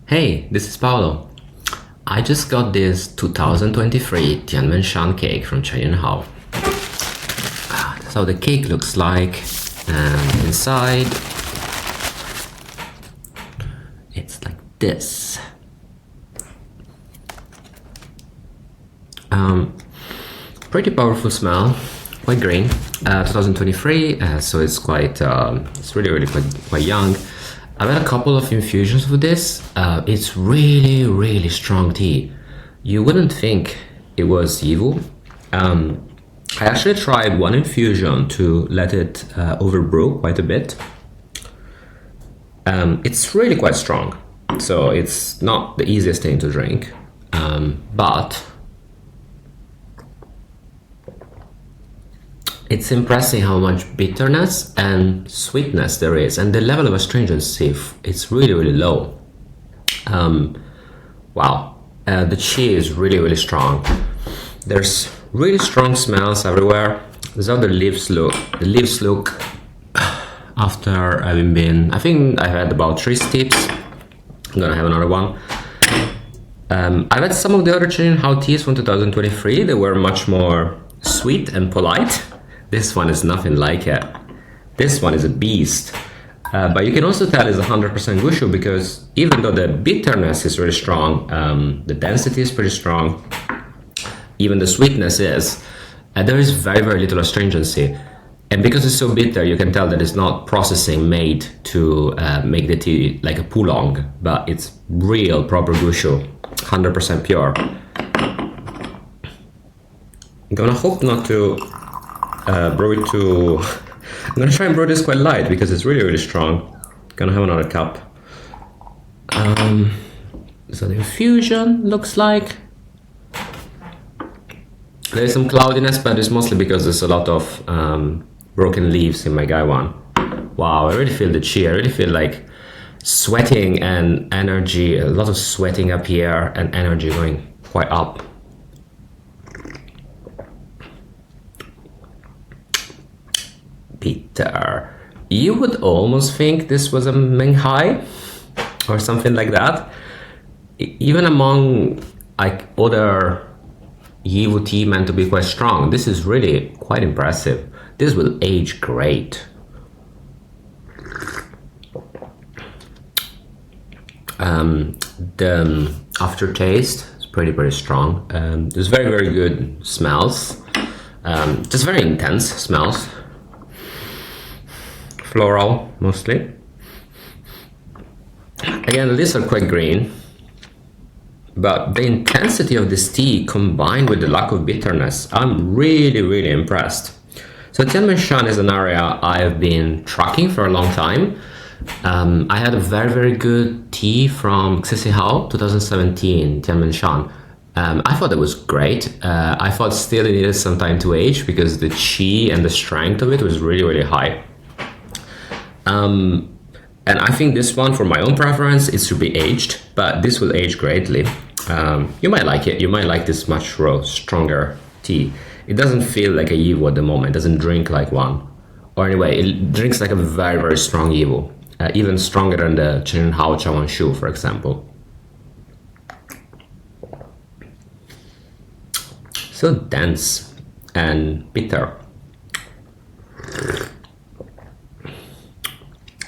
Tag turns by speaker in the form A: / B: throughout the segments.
A: Hey, this is Paolo. I just got this 2023 TianMenShan cake from YuanHao. That's how the cake looks like, and inside it's like this. Pretty powerful smell, quite green. 2023, so it's quite, it's really quite young. I've had a couple of infusions with this. It's really strong tea. You wouldn't think it was evil. I actually tried one infusion to let it overbrew quite a bit. It's really quite strong, so it's not the easiest thing to drink, but it's impressive how much bitterness and sweetness there is, and the level of astringency, it's really low. Wow, the tea is really strong. There's really strong smells everywhere. This is how the leaves look. The leaves look after having been, I think I've had about 3 steeps. I'm gonna have another one. I've had some of the other YuanHao teas from 2023. They were much more sweet and polite. This one is nothing like it. This one is a beast. But you can also tell it's 100% Gushu, because even though the bitterness is really strong, the density is pretty strong, even the sweetness is, there is very little astringency. And because it's so bitter, you can tell that it's not processing made to make the tea like a Pulong, but it's real proper Gushu, 100% pure. I'm gonna hope not to brew it too. I'm gonna try and brew this quite light because it's really strong. Gonna have another cup. So the infusion looks like there is some cloudiness, but it's mostly because there's a lot of broken leaves in my guy one. Wow, I really feel the chi. I really feel like sweating and energy, a lot of sweating up here and energy going quite up. Bitter. You would almost think this was a Menghai or something like that. Even among like other Yiwu tea meant to be quite strong, this is really quite impressive. This will age great. The aftertaste is pretty strong. There's very good smells. Just very intense smells. Floral, mostly. Again, the leaves are quite green, but the intensity of this tea combined with the lack of bitterness, I'm really impressed. So TianMenShan is an area I've been tracking for a long time. I had a very good tea from YuanHao 2017, TianMenShan. I thought it was great. I thought still it needed some time to age because the chi and the strength of it was really high. And I think this one, for my own preference, it should be aged, but this will age greatly. You might like it. You might like this much stronger tea. It doesn't feel like a Yiwu at the moment. It doesn't drink like one. Or anyway, it drinks like a very strong Yiwu. Even stronger than the YuanHao Chawanshu, for example. So dense and bitter.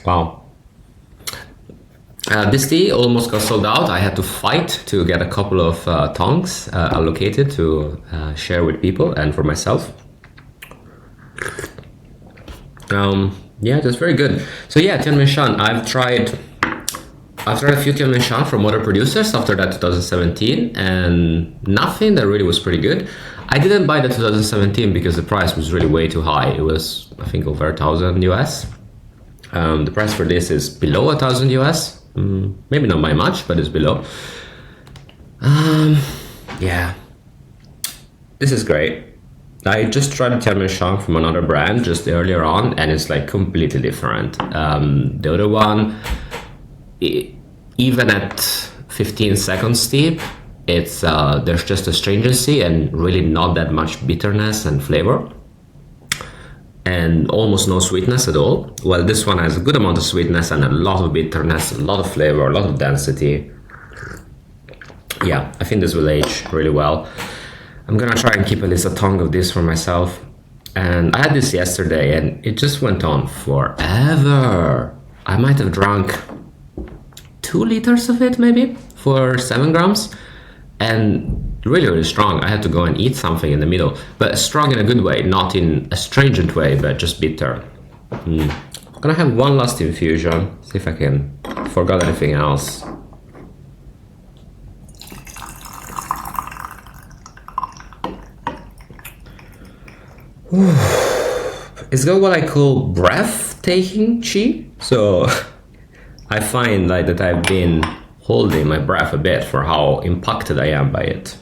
A: Wow. This tea almost got sold out. I had to fight to get a couple of tongs allocated to share with people and for myself. Yeah, that's very good. So yeah, TianMenShan, I've tried a few TianMenShan from other producers after that 2017, and nothing that really was pretty good. I didn't buy the 2017 because the price was really way too high. It was, I think, over 1,000 US. The price for this is below 1,000 US. Maybe not by much, but it's below. Yeah, this is great. I just tried a TianMenShan from another brand just earlier on, and it's like completely different. The other one, even at 15 seconds steep, it's there's just astringency and really not that much bitterness and flavor, and almost no sweetness at all. Well, this one has a good amount of sweetness and a lot of bitterness, a lot of flavor, a lot of density. Yeah, I think this will age really well. I'm gonna try and keep at least a tongue of this for myself. And I had this yesterday and it just went on forever. I might have drunk 2 liters of it maybe for 7 grams. And really, really strong. I had to go and eat something in the middle. But strong in a good way, not in a astringent way, but just bitter. I'm gonna have one last infusion. See if I can forget anything else. It's got what I call breathtaking chi. So I find like that I've been holding my breath a bit for how impacted I am by it.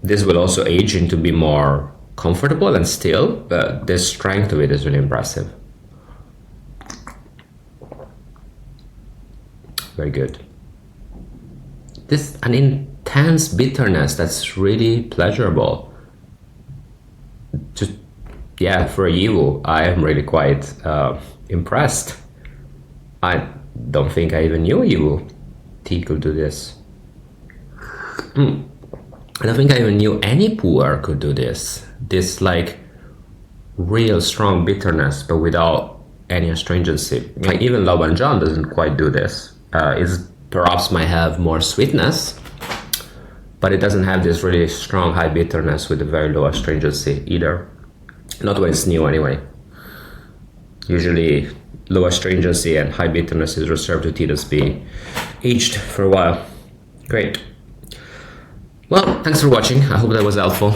A: This will also age into be more comfortable and still, but the strength of it is really impressive. Very good. This an intense bitterness that's really pleasurable. Just yeah, for a Yiwu, I am really quite impressed. I don't think I even knew Yiwu tea could do this. I don't think I even knew any pu'er could do this. This like real strong bitterness, but without any astringency. Like even YuanHao doesn't quite do this. It perhaps might have more sweetness, but it doesn't have this really strong high bitterness with a very low astringency either. Not when it's new anyway. Usually low astringency and high bitterness is reserved to tea that's been aged for a while. Great. Well, thanks for watching. I hope that was helpful.